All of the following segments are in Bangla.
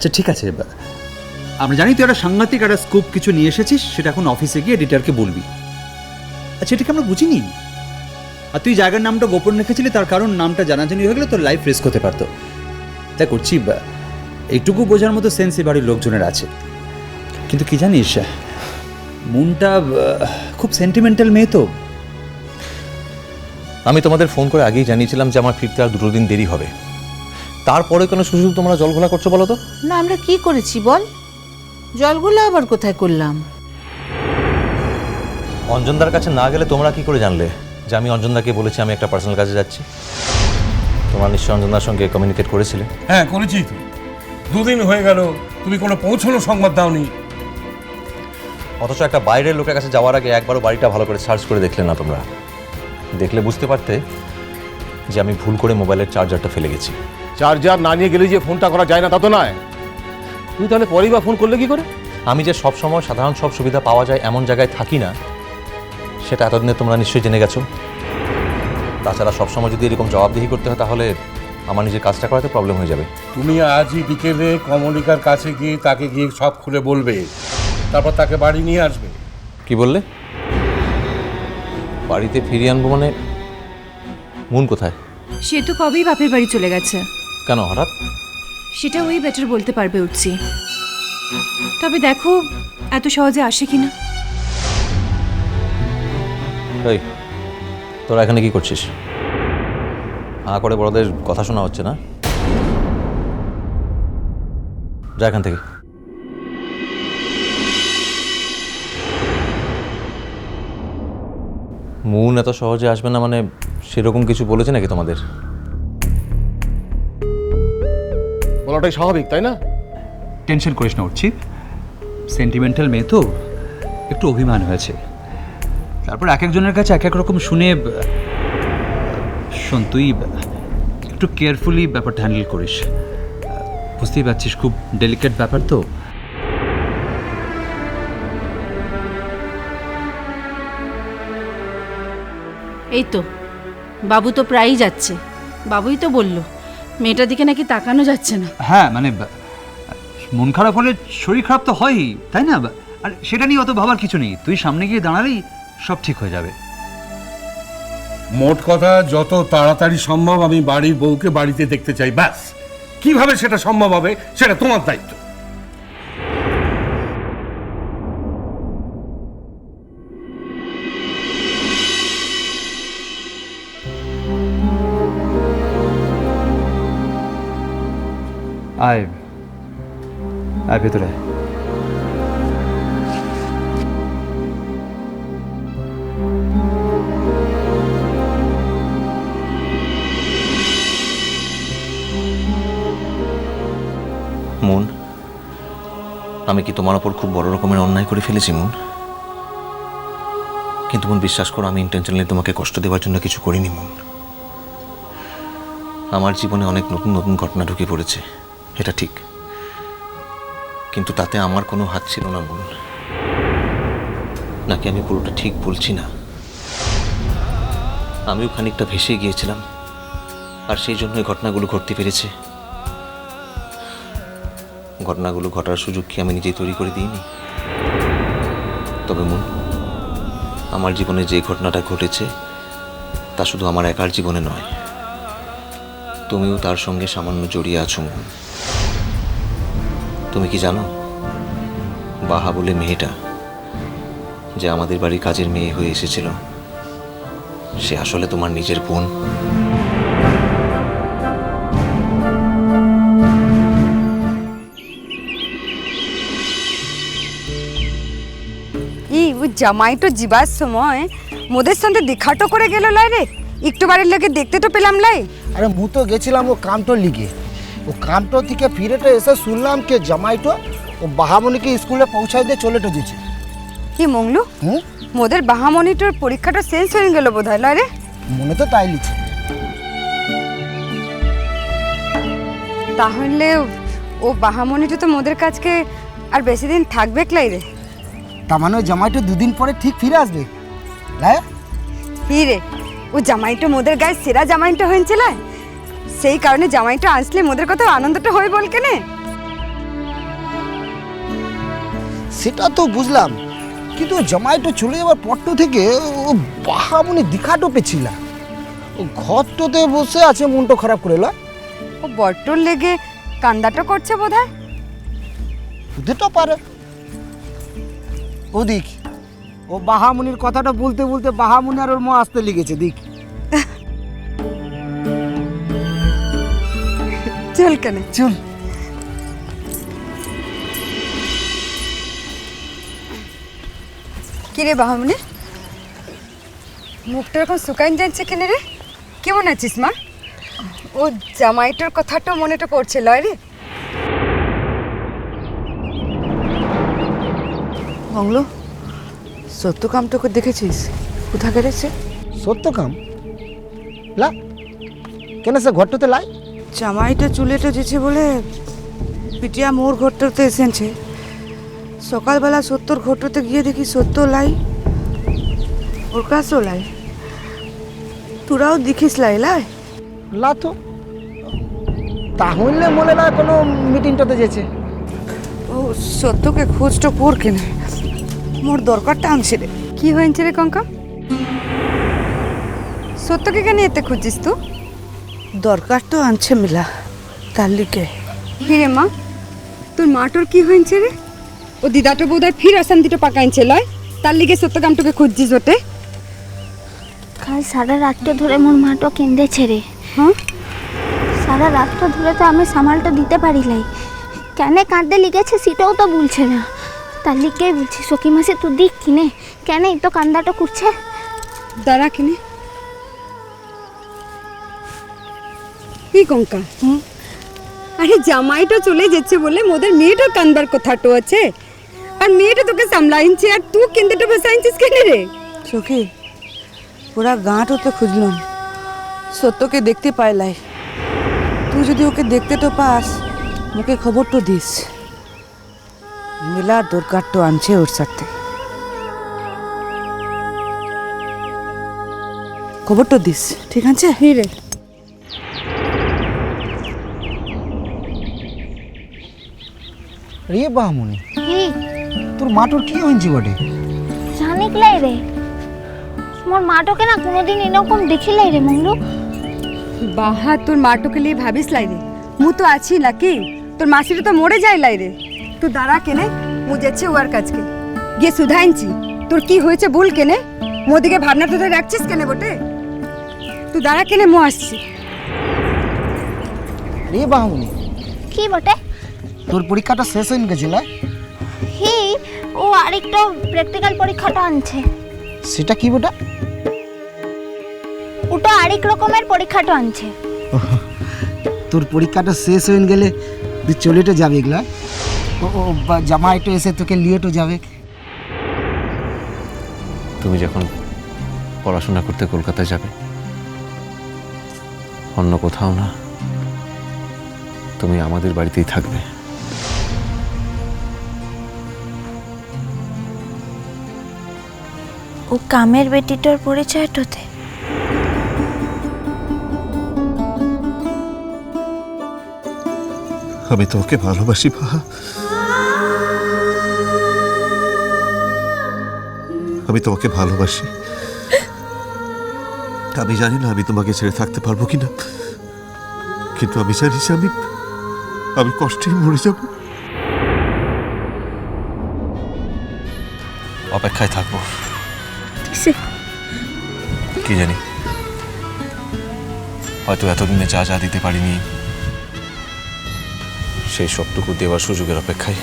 আচ্ছা ঠিক আছে, আমরা জানি তুই একটা সাংঘাতিক একটা স্কুপ কিছু নিয়ে এসেছিস, সেটা এখন অফিসে গিয়ে এডিটরকে বলবি। আচ্ছা এটাকে আমরা বুঝিনি। আর তুই জায়গার নামটা গোপন রেখেছিলি, তার কারণ নামটা জানাজানি হয়ে গেলে তোর লাইফ রিস্ক হতে পারতো। তাই করছি, এইটুকু বোঝার মতো সেন্স এই বাড়ির লোকজনের আছে। কিন্তু কি জানিস, মুনটা খুব সেন্টিমেন্টাল মেয়ে তো। আমি তোমাদের ফোন করে আগেই জানিয়েছিলাম যে আমার ফিরতে আর 2 দিন দেরি হবে, তারপরে কেন শুধু তোমরা জল ঘোলা করছো বলো তো? না আমরা কি করেছি বল? জলগুলো আবার কোথায় করলাম? অঞ্জনদার কাছে না গেলে তোমরা কি করে জানলে যে আমি অঞ্জনদাকে বলেছি আমি একটা পার্সোনাল কাজে যাচ্ছি? তোমরা নিশ্চয়ই অঞ্জনদার সঙ্গে কমিউনিকেট করেছিলে। হ্যাঁ করেছি তো, 2 দিন হয়ে গেল তুমি কোনো পৌঁছানো সংবাদ দাওনি। অথচ একটা বাইরের লোকের কাছে যাওয়ার আগে একবারও বাড়িটা ভালো করে সার্চ করে দেখলে না তোমরা? দেখলে বুঝতে পারতে যে আমি ভুল করে মোবাইলের চার্জারটা ফেলে গেছি। চার্জার না নিয়ে গেলে যে ফোনটা করা যায় না তা তো নয়। তুই তাহলে পরেই বা ফোন করলে কি করে? আমি যে সব সময় সাধারণ সব সুবিধা পাওয়া যায় এমন জায়গায় থাকি না, সেটা এতদিনে তোমরা নিশ্চয়ই জেনে গেছো। তাছাড়া সবসময় যদি এরকম জবাবদিহি করতে হয় তাহলে আমার নিজের কাজটা করাতে প্রবলেম হয়ে যাবে। তুমি আজই বিকেলে কমলিকার কাছে গিয়ে তাকে গিয়ে সব খুলে বলবে, তারপর তাকে বাড়ি নিয়ে আসবে। কি বললে? বাড়িতে ফিরিয়ে আনবো মানে? মুন কোথায়? সে তো কবেই বাপের বাড়ি চলে গেছে। কেন হঠাৎ? সেটা ওই বেটার বলতে পারবে উঠছি। তবে দেখো এত সহজে আসে কিনা। এই তোরা এখানে কি করছিস? করে বড়দের কথা শোনা হচ্ছে না? যা এখান থেকে। মুন এত সহজে আসবে না মানে সেরকম কিছু বলেছে নাকি তোমাদের? বলাটাই স্বাভাবিক তাই না? টেনশন করিস না উঠছি, সেন্টিমেন্টাল মেয়ে তো, একটু অভিমান হয়েছে। তারপর এক একজনের কাছে এক এক রকম শুনে। শোন তুই একটু কেয়ারফুলি ব্যাপারটা হ্যান্ডেল করিস, বুঝতেই পারছিস খুব ডেলিকেট ব্যাপার তো। এই তো বাবু তো প্রায়ই যাচ্ছে, বাবুই তো বলল মেয়েটার দিকে নাকি তাকানো যাচ্ছে না। হ্যাঁ মানে মন খারাপ হলে শরীর খারাপ তো হয়ই, তাই না? আর সেটা নিয়ে অত ভাবার কিছু নেই, তুই সামনে গিয়ে দাঁড়ালেই সব ঠিক হয়ে যাবে। মোট কথা যত তাড়াতাড়ি সম্ভব আমি বাড়ির বউকে বাড়িতে দেখতে চাই, ব্যাস। কিভাবে সেটা সম্ভব হবে সেটা তোমার দায়িত্ব। আয় আয় ভেতরে। মুন, আমি কি তোমার ওপর খুব বড় রকমের অন্যায় করে ফেলেছি মুন? কিন্তু মুন বিশ্বাস করো আমি ইন্টেনশনালি তোমাকে কষ্ট দেওয়ার জন্য কিছু করিনি মুন। আমার জীবনে অনেক নতুন নতুন ঘটনা ঢুকে পড়েছে, এটা ঠিক, কিন্তু তাতে আমার কোনো হাত ছিল না মুন। নাকি আমি পুরোটা ঠিক বলছি না? আমিও খানিকটা ভেসে গিয়েছিলাম, আর সেই জন্যই ঘটনাগুলো ঘটতে পেরেছে। ঘটনাগুলো ঘটার সুযোগ কি আমি নিজেই তৈরি করে দিইনি? তবে মুন, আমার জীবনে যে ঘটনাটা ঘটেছে তা শুধু আমার একার জীবনে নয়, তুমিও তার সঙ্গে সামান্য জড়িয়ে আছো মুন। তুমি কি জানো, বাহা বলে মেয়েটা যে আমাদের বাড়ির কাজের মেয়ে হয়ে এসেছিল, সে আসলে তোমার নিজের বোন। ও জামাইটো যাবার সময় মোদের সঙ্গে দেখাটো করে গেল লাই রে, একটু বাড়ির লোকে দেখতে তো পেলাম লাই। আরে মু তো গেছিলাম ও কামটো লিগে, ও কামটো থেকে ফিরেটো এসে শুনলাম কে জামাইটো ও বাহামণিকে স্কুলে পৌঁছাই দিয়ে চলে যেছে। কি মংলু, মোদের বাহামণিটোর পরীক্ষাটা শেষ হয়ে গেল বোধ হয় লাই রে। মনে তো তাই লিছে। তাহলে ও বাহামণিটো তো মোদের কাছকে আর বেশি দিন থাকবে লাই রে। তার মানে জামাইটো 2 দিন পরে ঠিক ফিরে আসবে? হ্যাঁ কি রে, ও জামাইটো মোদের গায়ে সেরা জামাইটো হয়েছিল, সেই কারণে জামাইটো আসলে মোদের কত আনন্দটা হয় বল কেনে। সেটা তো বুঝলাম, কিন্তু জামাইটা চলে যাওয়ার পরটো থেকে ও বাহামনি দীঘাটো পেছিল। ও ঘরটোতে বসে আছে মনটা খারাপ করে লয়। ও বট্টর লেগে কান্দাটা করছে বোধহয়। হতে তো পারে। ও দিক, ও বাহামনির কথাটা বলতে বলতে বাহামনি আর ওর মা আসতে লেগেছে দিক। চল কেন চল। কিরে বাহামনি, মুখটা এখন শুকাইন যাচ্ছে কেন রে? কেমন আছিস মা? ও জামাইটার কথাটা মনেটা পড়ছে লয় রে? মংলো, সত্যকাম তোকে দেখেছিস? কোথা গেছে? সত্য কাম লা কেন সে ঘরটাতে লাই? জামাইটা চুলেটা যেছে বলে পিটিয়া মোর ঘরটাতে এসেছে। সকালবেলা সত্যর ঘরটাতে গিয়ে দেখি সত্য লাই, ওর কাছেও লাই। তোরাও দেখিস লাই লাই? লা তো তাহলে মনে না কোনো মিটিংটাতে যেছে। ও সত্যকে খোঁজটা কর কেনে, মোর দরকারটা আনছে রে। কি হয়েছে রে কঙ্কা? সত্যকে কেন এতে খুঁজছিস তুই? দরকার তো আনছে মিলা, তার লিগে। হিরে মা, তোর মাটোর কি হয়েছে রে? ও দিদাটা বোধহয় ফির অশান্তিটা পাকাইছে লয়, তার লিগে সত্যকামটাকে খুঁজছিস ওটে? কাল সারা রাতটা ধরে মোর মাটো কেঁদেছে রে। হ্যাঁ, সারা রাতটা ধরে তো আমি সামালটা দিতে পারি লাই। কেন কাঁদতে লিগেছে সেটাও তো বলছে না। তার লিগেই বলছি সখী মাসে তুই দিক কিনে কেন তো কান্দাটা করছে। দাঁড়া কিনে কি কঙ্কা? আরে জামাইটা চলে যাচ্ছে বলে মোদের মেয়েটার কান্দার কথাটো আছে, আর মেয়েটা তোকে সামলাইছে আর তুই কেন্দ্রটা বসাইছিস কেন রে? সখী, পুরা গাঁটতে খুঁজলাম, সত্যকে দেখতে পাইলাই। তুই যদি ওকে দেখতে তো পাস, মুখে খবর তো দিস। মিলার দরকার তো আনছে ওর সাথে, খবর তো দিস, ঠিক আছে? হিরে রে বাহামনি, হি তোর মাটোর কি হয়েছে বটে? জানিক লাই রে, মোর মাটোকে না কোনোদিন এরকম দেখিলাই রে মংলু। বাহা, তোর মাটোকে লিয়ে ভাবিস লাই রে, মু তো আছি নাকি? তোর মাসিটা তো মরে যায় লাই রে। তুই দাঁড়া কেনে, মু যাচ্ছে ওর কাছকে গিয়ে সুধাইনছি তোর কি হয়েছে বল কেনে। মোদিকে ভাবনা তো রাখছিস কেনে বটে? তুই দাঁড়া কেনে, মু আসছি। রে বাহামনি, কি বটে? তোর পরীক্ষাটা শেষ হয়ে গেছিল। হি ও আরেকটা প্র্যাকটিক্যাল পরীক্ষাটা আনছে। সেটা কি বটা? ওটা আরেক রকমের পরীক্ষাটা আনছে। তোর পরীক্ষাটা শেষ হয়ে গেলে তুই চলেটো যাবে এগুলা। ও জামাইটো এসে তোকে লিয়েটো যাবে। তুমি যখন পড়াশোনা করতে কলকাতায় যাবে, অন্য কোথাও না, তুমি আমাদের বাড়িতেই থাকবে। ও কামের বেটিটার পরিচয়টাতে আমি তোকে ভালোবাসি বাহা, আমি তোমাকে ভালোবাসি। আমি জানি না আমি তোমাকে ছেড়ে থাকতে পারবো কিনা, কিন্তু আমি জানি যে আমি কষ্টেই মরে যাব। অপেক্ষায় থাকবো। কি জানি, হয়তো এতদিনে যা যা দিতে পারিনি সেই সবটুকু দেওয়ার সুযোগের অপেক্ষায়।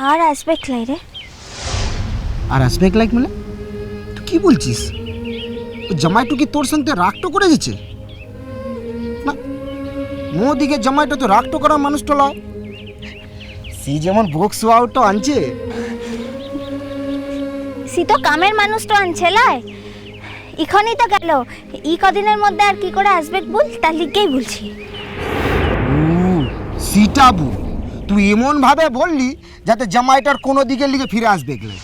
আর আসবে লাই রে। আর আসবে লাইক মানে তুই কি বলছিস? ও জামাইটো কি তোর সঙ্গে রাগটো করে দিচ্ছে? না, মোদিকে জামাইটো তো রাগটো করা মানুষটা লয়। সি যেমন বক্স আউট আনছে, সি তো কামের মানুষ তো আনছে লাই। এখনই তো গেল, ই কদিনের মধ্যে আর কি করে আসবে বল, তার লিগেই বলছি। সিটাবু তুই এমন ভাবে বললি যাতে জামাইটার কোনো দিকে লিগে ফিরে আসবে গেলে।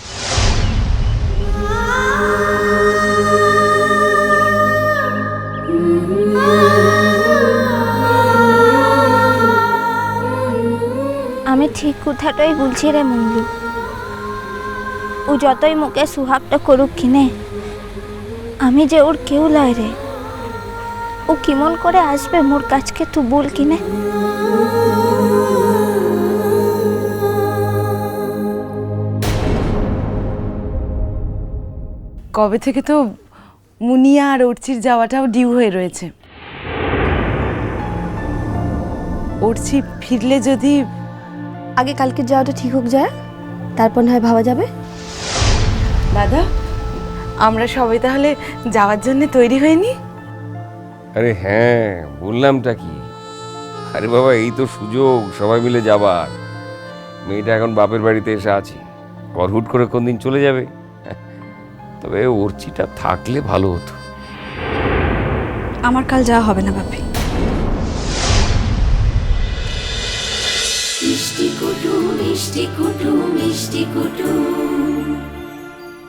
ঠিক কথাটাই বলছি রে মঙ্গলু। ও যতই মুখে সুহাগটা করুক কিনে, আমি যে ওর কেউ লয় রে। ও কেমন করে আসবে মোর কাছকে তুই বল কিনে। কবে থেকে তো মুনিয়া আর অর্চির যাওয়াটাও ডিউ হয়ে রয়েছে। অর্চি ফিরলে যদি আগে কালকে যাওয়াটা ঠিক হোক যায়, তারপর না হয় ভাবা যাবে। দাদা, আমরা সবাই তাহলে যাওয়ার জন্য তৈরি হয়নি? আরে হ্যাঁ, বললামটা কি। আরে বাবা, এই তো সুযোগ সবাই মিলে যাবার। মেয়েটা এখন বাপের বাড়িতে এসে আছে, আবার হুট করে কোন দিন চলে যাবে। তবে অর্চিটা থাকলে ভালো হতো। আমার কাল যাওয়া হবে না বাপি। মিষ্টি কুটু মিষ্টি কুটু মিষ্টি কুটু।